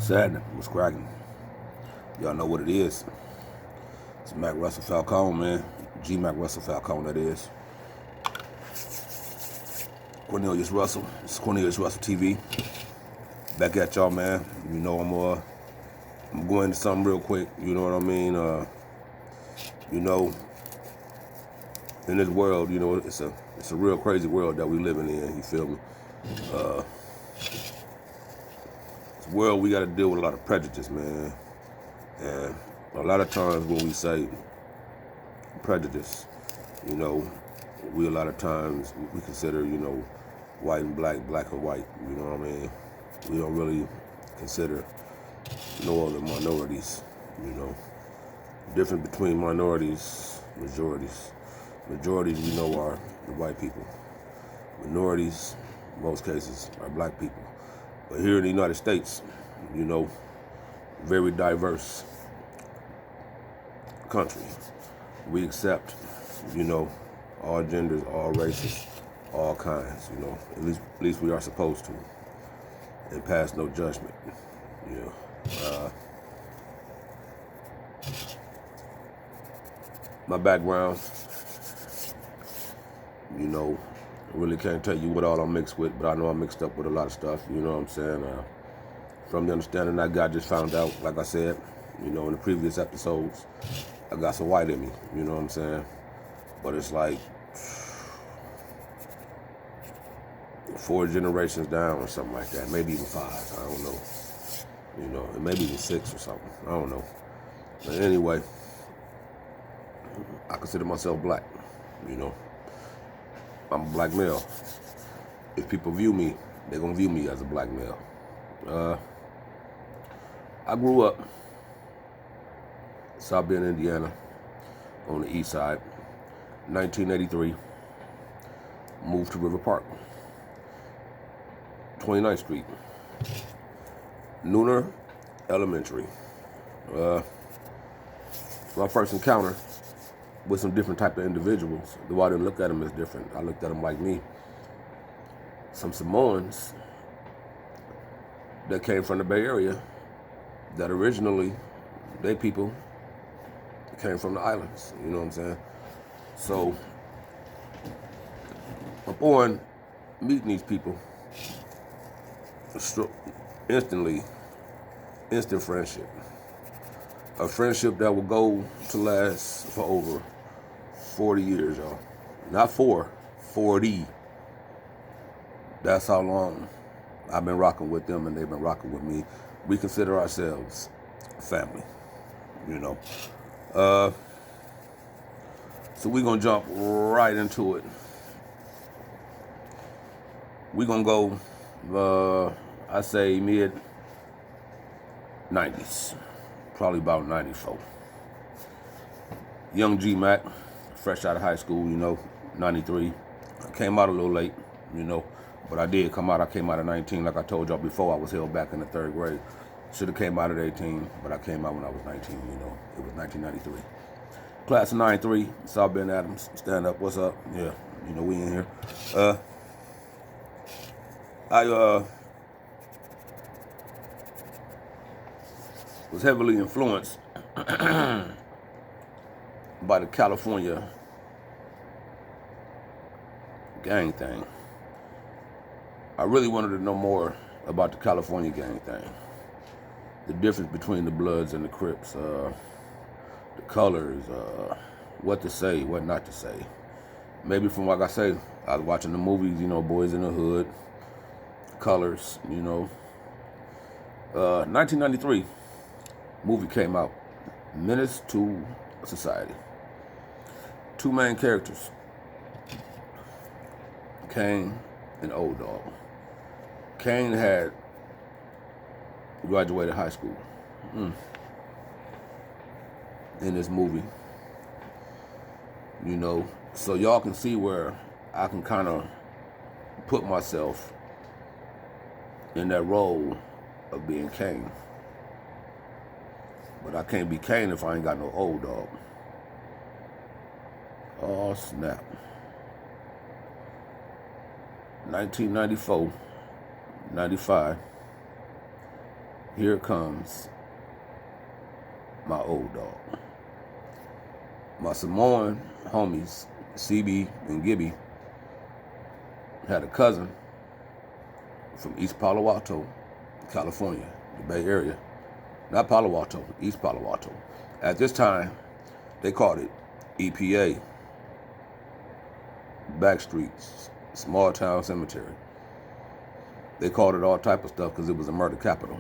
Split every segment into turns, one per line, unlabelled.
Sadness, what's cracking? Y'all know what it is. It's Mac Russell Falcone, man. G-Mac Russell Falcone, that is. Cornelius Russell. It's Cornelius Russell TV. Back at y'all, man. You know I'm going into something real quick. You know what I mean? In this world, it's a real crazy world that we living in. You feel me? It's a world we got to deal with a lot of prejudice, man. And a lot of times when we say prejudice, we a lot of times we consider, white and black, black and white. You know what I mean? We don't really consider no other minorities. Difference between minorities, majorities. Majorities, are the white people. Minorities, in most cases, are black people. But here in the United States, very diverse country. We accept, all genders, all races, all kinds, At least we are supposed to. And pass no judgment. My background, I really can't tell you what all I'm mixed with, but I know I'm mixed up with a lot of stuff, you know what I'm saying? From the understanding I got, just found out, like I said, in the previous episodes, I got some white in me, you know what I'm saying? But it's like 4 generations down or something like that, maybe even 5, I don't know. And maybe even 6 or something, I don't know. But anyway, I consider myself black, I'm a black male. If people view me, they're gonna view me as a black male. I grew up South Bend, Indiana, on the east side. 1983, moved to River Park, 29th Street, Nooner Elementary. My first encounter with some different type of individuals, though I didn't look at them as different. I looked at them like me. Some Samoans that came from the Bay Area that originally, they people came from the islands, you know what I'm saying? So, upon meeting these people, instant friendship. A friendship that will go to last for over 40 years, y'all. Not 40. That's how long I've been rocking with them and they've been rocking with me. We consider ourselves family, So we're gonna jump right into it. We're gonna go, I say mid 90s, probably about 94. Young G-Mac, fresh out of high school, 93. I came out a little late, but I did come out. I came out at 19, like I told y'all before. I was held back in the 3rd grade. Should have came out at 18, but I came out when I was 19, It was 1993. Class of 93, South Bend Adams, stand up, what's up? Yeah, we in here. I was heavily influenced by the California gang thing. I really wanted to know more about the California gang thing. The difference between the Bloods and the Crips, the colors, what to say, what not to say. Maybe from, like I say, I was watching the movies, Boys in the Hood, Colors, 1993, movie came out, Menace to Society. 2 main characters, Kane and Old Dog. Kane had graduated high school in this movie, so y'all can see where I can kind of put myself in that role of being Kane. But I can't be Kane if I ain't got no Old Dog. Oh, snap. 1994, 95, here comes my old dog. My Samoan homies, CB and Gibby, had a cousin from East Palo Alto, California, the Bay Area. Not Palo Alto, East Palo Alto. At this time, they called it EPA, Backstreets, Small Town Cemetery. They called it all type of stuff because it was a murder capital.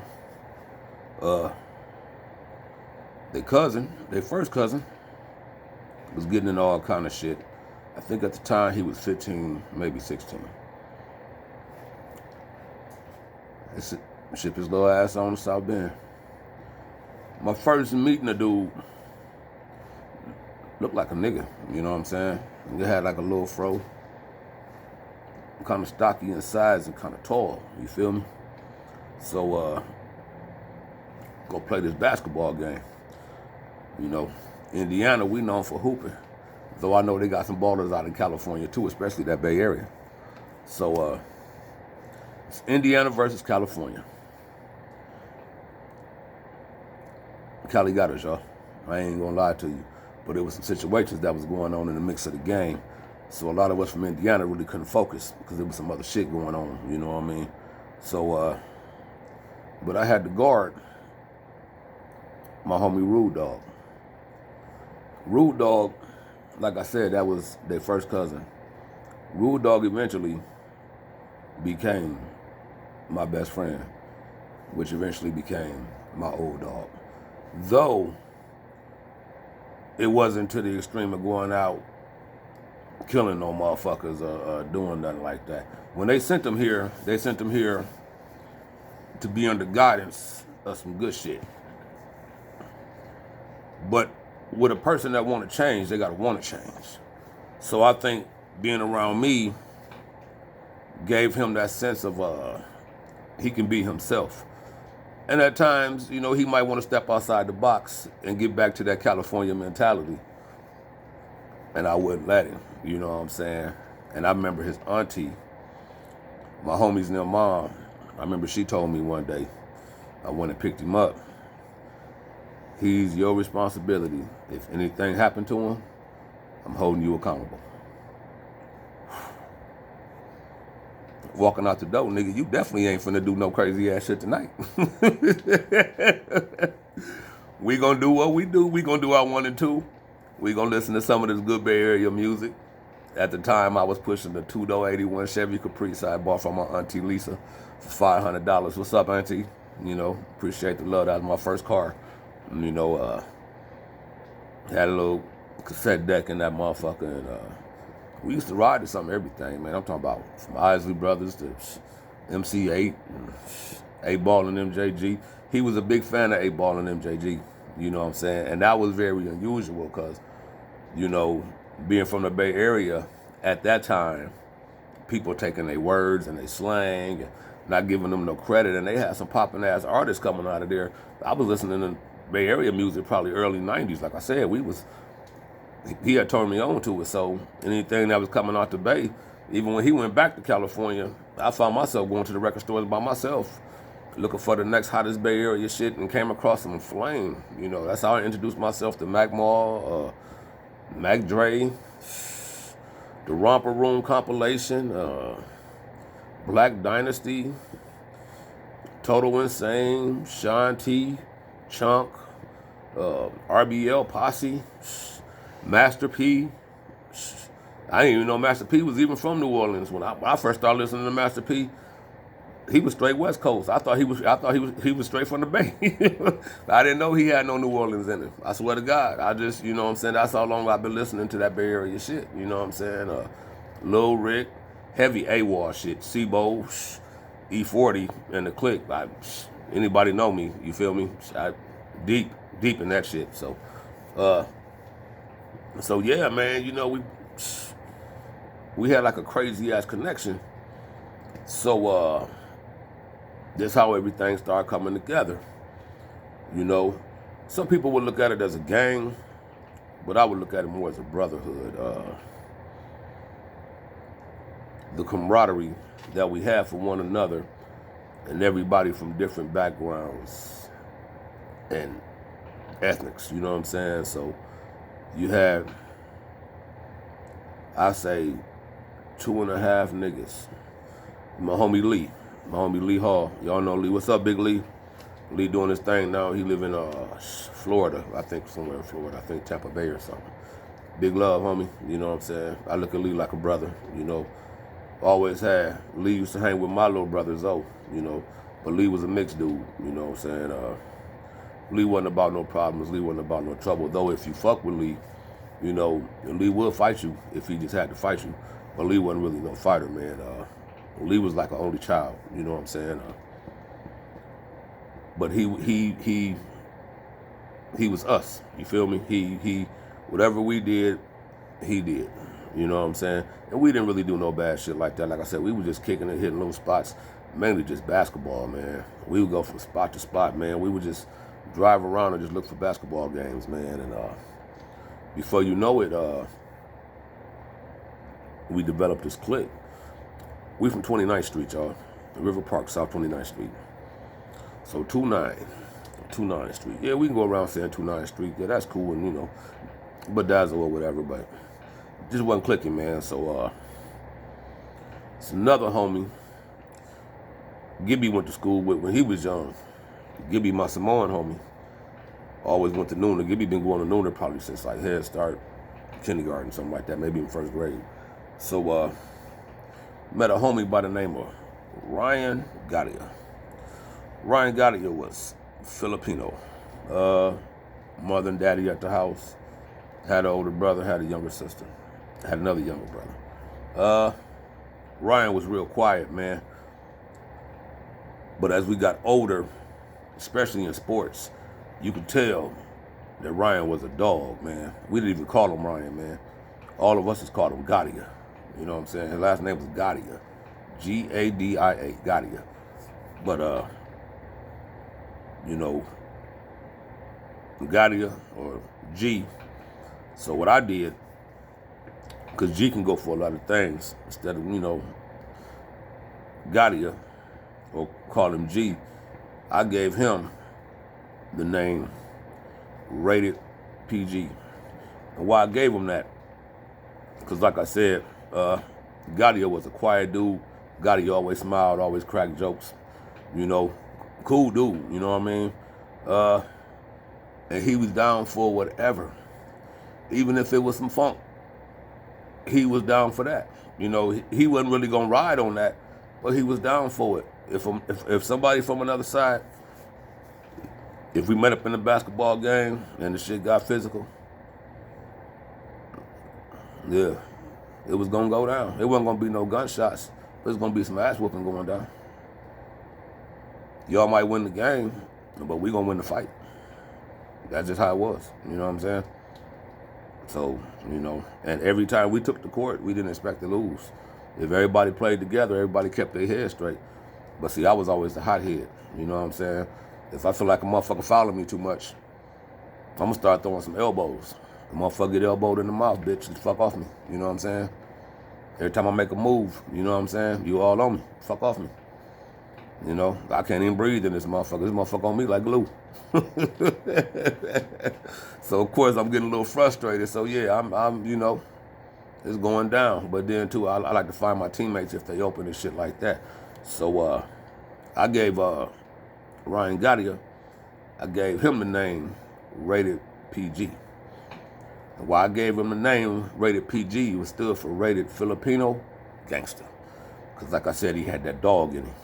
Their first cousin, was getting in all kind of shit. I think at the time he was 15, maybe 16. They shipped his little ass on to South Bend. My first meeting a dude looked like a nigga, you know what I'm saying? He had like a little fro, kind of stocky in size and kind of tall, you feel me? So, go play this basketball game. You know, Indiana, we known for hooping. Though I know they got some ballers out in California too, especially that Bay Area. So, it's Indiana versus California. Cali got us, y'all. I ain't gonna lie to you. But there was some situations that was going on in the mix of the game. So a lot of us from Indiana really couldn't focus because there was some other shit going on, you know what I mean? So, but I had to guard my homie Rude Dog. Rude Dog, like I said, that was their first cousin. Rude Dog eventually became my best friend, which eventually became my old dog. Though it wasn't to the extreme of going out killing no motherfuckers or doing nothing like that. When they sent him here to be under guidance of some good shit. But with a person that want to change, they got to want to change. So I think being around me gave him that sense of he can be himself. And at times, you know, he might want to step outside the box and get back to that California mentality. And I wouldn't let him, you know what I'm saying? And I remember his auntie, my homie's new mom, I remember she told me one day, I went and picked him up. He's your responsibility. If anything happened to him, I'm holding you accountable. Walking out the door, nigga, you definitely ain't finna do no crazy ass shit tonight. We gonna do what we do. We gonna do our 1 and 2. We gonna listen to some of this good Bay Area music. At the time, I was pushing the 2-door 81 Chevy Caprice I bought from my auntie Lisa for $500. What's up, auntie? You know, appreciate the love. That was my first car. You know, had a little cassette deck in that motherfucker, and we used to ride to something, everything, man. I'm talking about from Isley Brothers to MC8, 8-Ball and MJG. He was a big fan of 8-Ball and MJG, you know what I'm saying? And that was very unusual because, you know, being from the Bay Area at that time, people taking their words and their slang and not giving them no credit. And they had some popping ass artists coming out of there. I was listening to Bay Area music probably early 90s. Like I said, he had turned me on to it. So anything that was coming out the Bay, even when he went back to California, I found myself going to the record stores by myself, looking for the next hottest Bay Area shit, and came across some Flame. You know, that's how I introduced myself to Mac Mall, Mac Dre, the Romper Room compilation, Black Dynasty, Total Insane, Sean T, Chunk, RBL Posse, Master P. I didn't even know Master P was even from New Orleans. When I first started listening to Master P, he was straight West Coast. I thought he was straight from the Bay. I didn't know he had no New Orleans in him. I swear to God. I just, you know what I'm saying, that's how long I've been listening to that Bay Area shit. You know what I'm saying? Lil Rick, heavy AWOL shit, Sibo, E40 and the Click. Anybody know me, you feel me? Deep in that shit. So yeah, man, you know, we had like a crazy ass connection. So that's how everything started coming together. You know, some people would look at it as a gang, but I would look at it more as a brotherhood. The camaraderie that we have for one another and everybody from different backgrounds and ethnics, you know what I'm saying? So you had, I say, 2.5 niggas. My homie Lee Hall. Y'all know Lee. What's up, Big Lee? Lee doing his thing now. He live in Florida, I think, somewhere in Florida. I think Tampa Bay or something. Big love, homie. You know what I'm saying? I look at Lee like a brother, you know. Always had. Lee used to hang with my little brother, Zoe, you know. But Lee was a mixed dude, you know what I'm saying? Lee wasn't about no problems. Lee wasn't about no trouble. Though if you fuck with Lee, you know, Lee will fight you if he just had to fight you. But Lee wasn't really no fighter, man. Lee was like an only child, you know what I'm saying? But he was us. You feel me? He whatever we did, he did. You know what I'm saying? And we didn't really do no bad shit like that. Like I said, we were just kicking and hitting little spots, mainly just basketball, man. We would go from spot to spot, man. We would just drive around and just look for basketball games, man. And before you know it, we developed this clique. We from 29th Street, y'all. River Park, South 29th Street. So 29th Street. Yeah, we can go around saying 29th Street. Yeah, that's cool, and you know, bedazzle or whatever, but just wasn't clicking, man. So it's another homie Gibby went to school with when he was young. Gibby, my Samoan homie, always went to Nooner. Gibby been going to Nooner probably since like Head Start, kindergarten, something like that, maybe in first grade. So met a homie by the name of Ryan Gadia. Ryan Gadia was Filipino. Mother and daddy at the house. Had an older brother, had a younger sister. Had another younger brother. Ryan was real quiet, man. But as we got older, especially in sports, you could tell that Ryan was a dog, man. We didn't even call him Ryan, man. All of us just called him Gadia. You know what I'm saying? His last name was Gadia. Gadia, Gadia. But, you know, Gadia or G. So what I did, because G can go for a lot of things, instead of, you know, Gadia, or call him G, I gave him the name Rated PG. And why I gave him that, because like I said, Gadia was a quiet dude. Gadia always smiled, always cracked jokes, you know, cool dude, you know what I mean? And he was down for whatever. Even if it was some funk, he was down for that. You know, he wasn't really gonna ride on that, but he was down for it. If somebody from another side, if we met up in a basketball game and the shit got physical, yeah, it was gonna go down. It wasn't gonna be no gunshots. It was gonna be some ass whooping going down. Y'all might win the game, but we gonna win the fight. That's just how it was. You know what I'm saying? So, you know, and every time we took the court, we didn't expect to lose. If everybody played together, everybody kept their head straight. But see, I was always the hothead. You know what I'm saying? If I feel like a motherfucker following me too much, I'm gonna start throwing some elbows. The motherfucker get elbowed in the mouth, bitch, just fuck off me. You know what I'm saying? Every time I make a move, you know what I'm saying? You all on me. Fuck off me. You know, I can't even breathe in this motherfucker. This motherfucker on me like glue. So of course I'm getting a little frustrated. So yeah, I'm you know, it's going down. But then too, I like to find my teammates if they open and shit like that. So I gave Ryan Gadia, I gave him the name Rated PG. And why I gave him the name Rated PG, it was stood for Rated Filipino Gangster. Because like I said, he had that dog in him.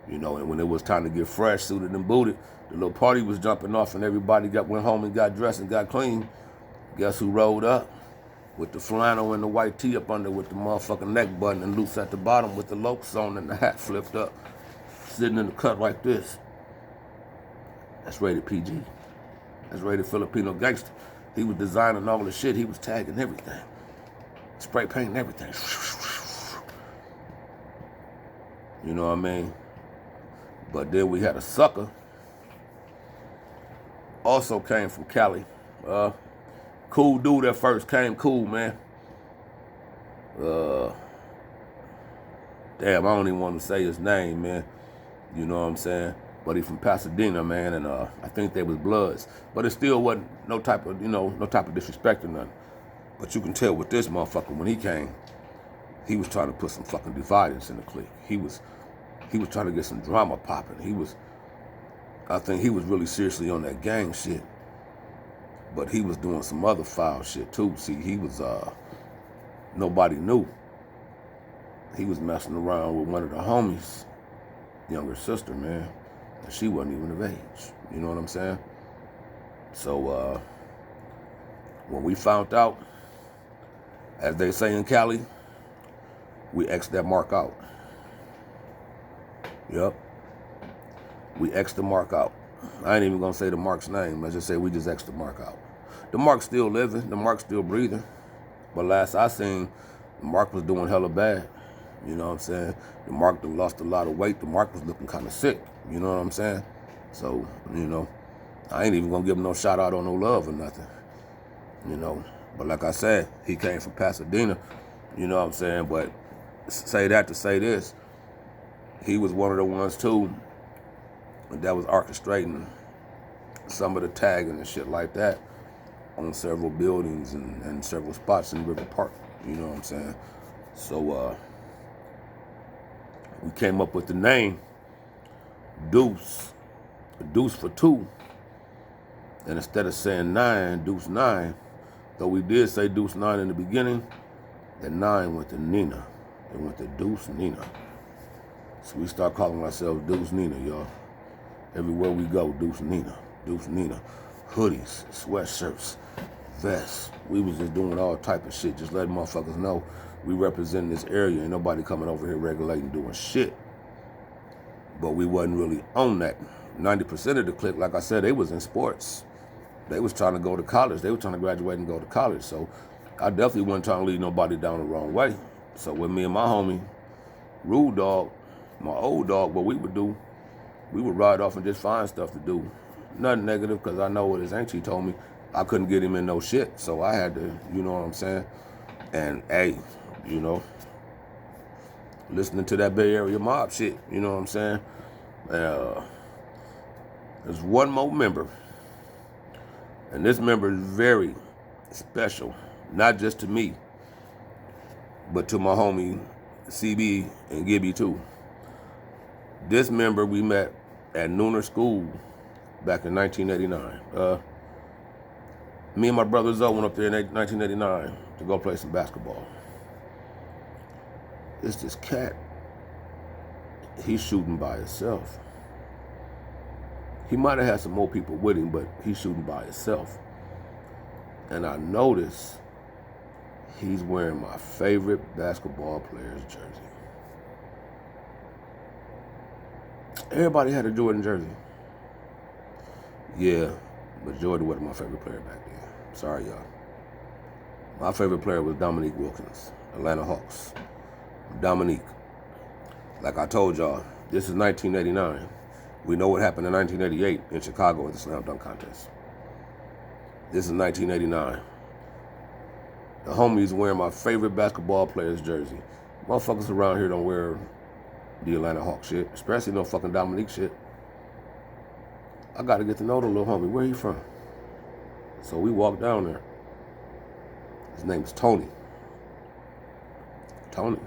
You know, and when it was time to get fresh, suited and booted, the little party was jumping off and everybody went home and got dressed and got clean. Guess who rolled up? With the flannel and the white tee up under with the motherfucking neck button and loose at the bottom with the lokes on and the hat flipped up. Sitting in the cut like this. That's Rated PG. That's Rated Filipino Gangster. He was designing all the shit. He was tagging everything. Spray painting everything. You know what I mean? But then we had a sucker. Also came from Cali. Cool dude at first. Came cool, man. Damn, I don't even want to say his name, man. You know what I'm saying? But he from Pasadena, man, and I think they was Bloods. But it still wasn't no type of, no type of disrespect or nothing. But you can tell with this motherfucker, when he came, he was trying to put some fucking dividers in the clique. He was trying to get some drama popping. I think he was really seriously on that gang shit. But he was doing some other foul shit too. See, he was, nobody knew. He was messing around with one of the homies' younger sister, man. And she wasn't even of age. You know what I'm saying? So, when we found out, as they say in Cali, we X'd that mark out. Yep. We X'd the mark out. I ain't even gonna say the mark's name. I just say we just X'd the mark out. The mark's still living. The mark's still breathing. But last I seen, the mark was doing hella bad. You know what I'm saying? The mark lost a lot of weight. The mark was looking kind of sick. You know what I'm saying? So, I ain't even gonna give him no shout out or no love or nothing. But like I said, he came from Pasadena. You know what I'm saying? But say that to say this, he was one of the ones too that was orchestrating some of the tagging and shit like that on several buildings and several spots in River Park. You know what I'm saying? So we came up with the name Deuce for two. And instead of saying 9, Deuce 9, though we did say Deuce 9 in the beginning, the 9 went to Nina. It went to Deuce Nina. So we start calling ourselves Deuce Nina, y'all. Everywhere we go, Deuce Nina. Deuce Nina. Hoodies, sweatshirts, vests. We was just doing all type of shit, just letting motherfuckers know we representing this area. Ain't nobody coming over here regulating doing shit. But we wasn't really on that. 90% of the clique, like I said, they was in sports. They was trying to go to college. They were trying to graduate and go to college. So I definitely wasn't trying to lead nobody down the wrong way. So with me and my homie, Rude Dog, my old dog, what we would do, we would ride off and just find stuff to do. Nothing negative, because I know what his auntie told me. I couldn't get him in no shit. So I had to, you know what I'm saying? And hey, listening to that Bay Area mob shit, you know what I'm saying? There's one more member. And this member is very special, not just to me, but to my homie CB and Gibby too. This member we met at Nooner School back in 1989. Me and my brother Zoe went up there in 1989 to go play some basketball. It's this cat. He's shooting by himself. He might have had some more people with him, but he's shooting by himself. And I noticed he's wearing my favorite basketball player's jersey. Everybody had a Jordan jersey. Yeah, but Jordan wasn't my favorite player back then. Sorry, y'all. My favorite player was Dominique Wilkins, Atlanta Hawks. Dominique. Like I told y'all, this is 1989. We know what happened in 1988 in Chicago at the slam dunk contest. This is 1989. The homie's wearing my favorite basketball player's jersey. Motherfuckers around here don't wear the Atlanta Hawks shit, especially no fucking Dominique shit. I gotta get to know the little homie. Where he from? So we walked down there. His name is Tony. Tony.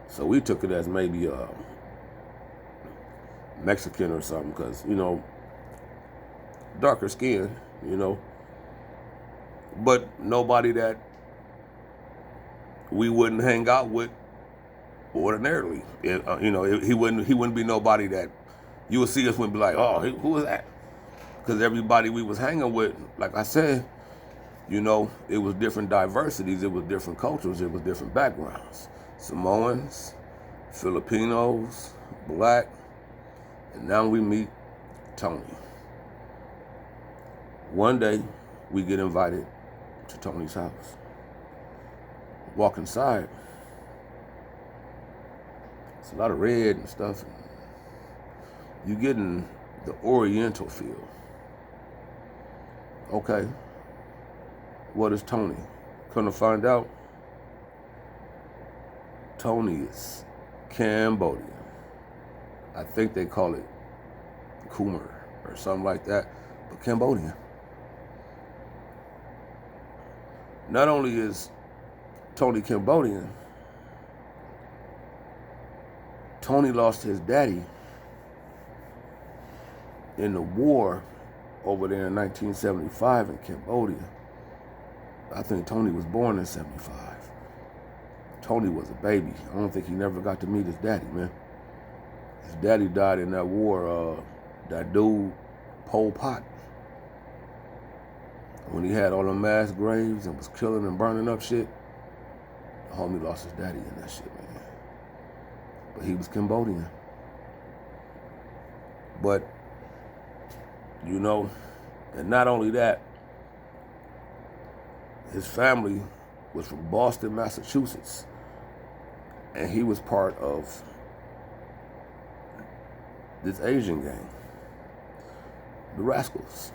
So we took it as maybe Mexican or something, because, darker skin, but nobody that we wouldn't hang out with ordinarily. He wouldn't be nobody that you would see us and be like, oh, who is that? Because everybody we was hanging with, like I said, it was different diversities, it was different cultures, it was different backgrounds. Samoans, Filipinos, black, and now we meet Tony. One day, we get invited to Tony's house. Walk inside. It's a lot of red and stuff. You getting the Oriental feel. Okay, what is Tony? Come to find out, Tony is Cambodian. I think they call it Khmer or something like that, but Cambodian. Not only is Tony Cambodian, Tony lost his daddy in the war over there in 1975 in Cambodia. I think Tony was born in 75. Tony was a baby. I don't think he never got to meet his daddy, man. His daddy died in that war, that dude, Pol Pot. When he had all them mass graves and was killing and burning up shit, the homie lost his daddy in that shit, man. But he was Cambodian. But, you know, and not only that, his family was from Boston, Massachusetts, and he was part of this Asian gang, the Rascals.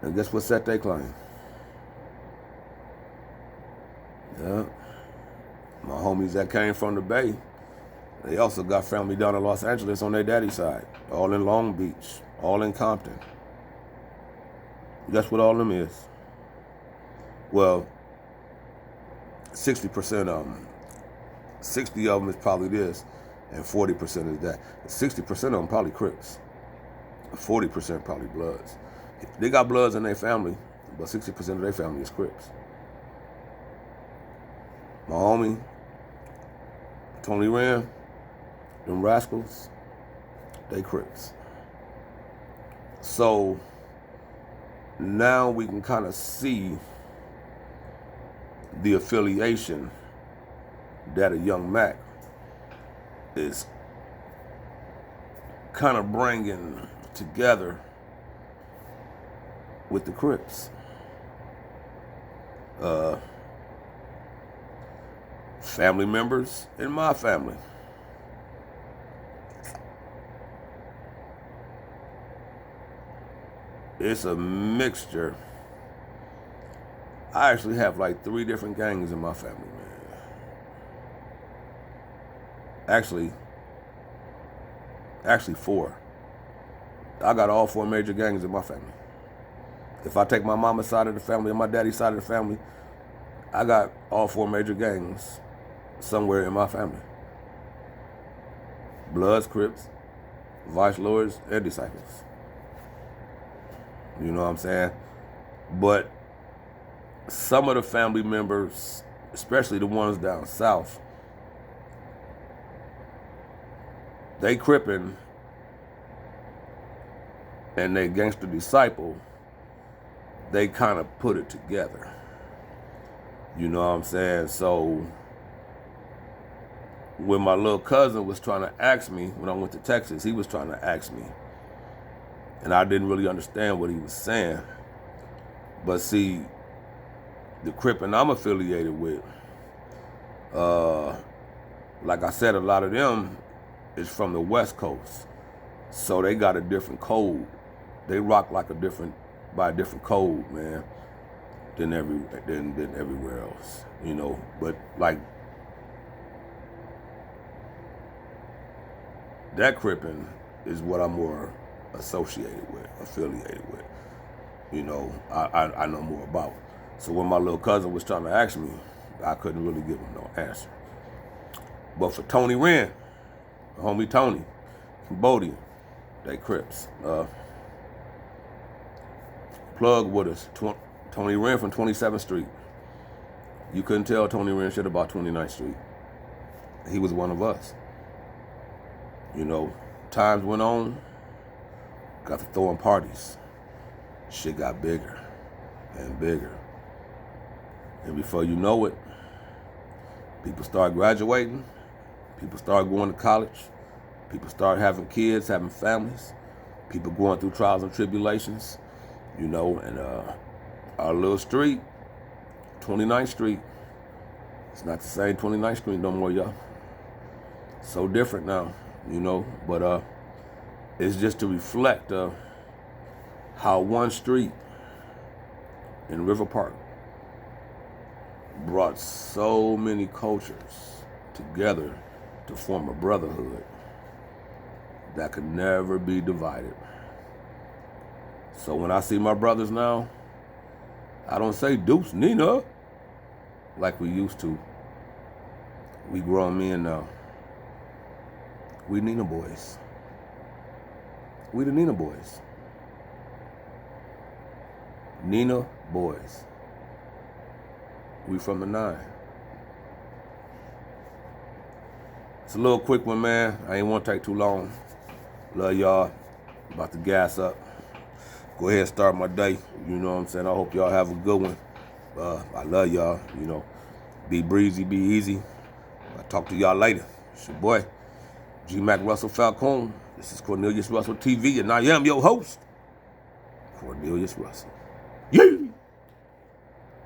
And guess what set they claim? Yeah, my homies that came from the Bay, they also got family down in Los Angeles on their daddy's side, all in Long Beach, all in Compton. Guess what all them is? Well, 60% of them. 60 of them is probably this, and 40% is that. 60% of them probably Crips. 40% probably Bloods. They got Bloods in their family, but 60% of their family is Crips. My homie, Tony Rand, them Rascals, they Crips. So now we can kind of see the affiliation that a young Mac is kind of bringing together with the Crips. Family members in my family. It's a mixture. I actually have like 3 different gangs in my family, man. Actually 4. I got all 4 major gangs in my family. If I take my mama's side of the family and my daddy's side of the family, I got all 4 major gangs somewhere in my family. Bloods, Crips, Vice Lords, and Disciples. You know what I'm saying? But some of the family members, especially the ones down south, they Crippin' and they Gangster Disciple, they kind of put it together. You know what I'm saying? So when my little cousin was trying to ask me, when I went to Texas, he was trying to ask me, and I didn't really understand what he was saying. But see, the Crippin' I'm affiliated with, like I said, a lot of them is from the West Coast. So they got a different code. They rock like by a different code, man, than everywhere else, you know. But like that Crippin' is what I'm more affiliated with. You know, I know more about. So when my little cousin was trying to ask me, I couldn't really give him no answer. But for Tony Rand, homie Tony, Cambodian, they Crips. Plug with us, Tony Rand from 27th Street. You couldn't tell Tony Rand shit about 29th Street. He was one of us. You know, times went on, got to throwing parties. Shit got bigger and bigger. And before you know it, people start graduating, people start going to college, people start having kids, having families, people going through trials and tribulations, you know, and our little street, 29th Street, it's not the same 29th Street no more, y'all. So different now, you know, but it's just to reflect how one street in River Park brought so many cultures together to form a brotherhood that could never be divided. So when I see my brothers now, I don't say Deuce, Nina, like we used to. We grown men now. We Nina boys. We the Nina boys. Nina boys. We from the 9. It's a little quick one, man. I ain't want to take too long. Love y'all. About to gas up. Go ahead and start my day. You know what I'm saying? I hope y'all have a good one. I love y'all. You know, be breezy, be easy. I'll talk to y'all later. It's your boy, G. Mac Russell Falcone. This is Cornelius Russell TV, and I am your host, Cornelius Russell.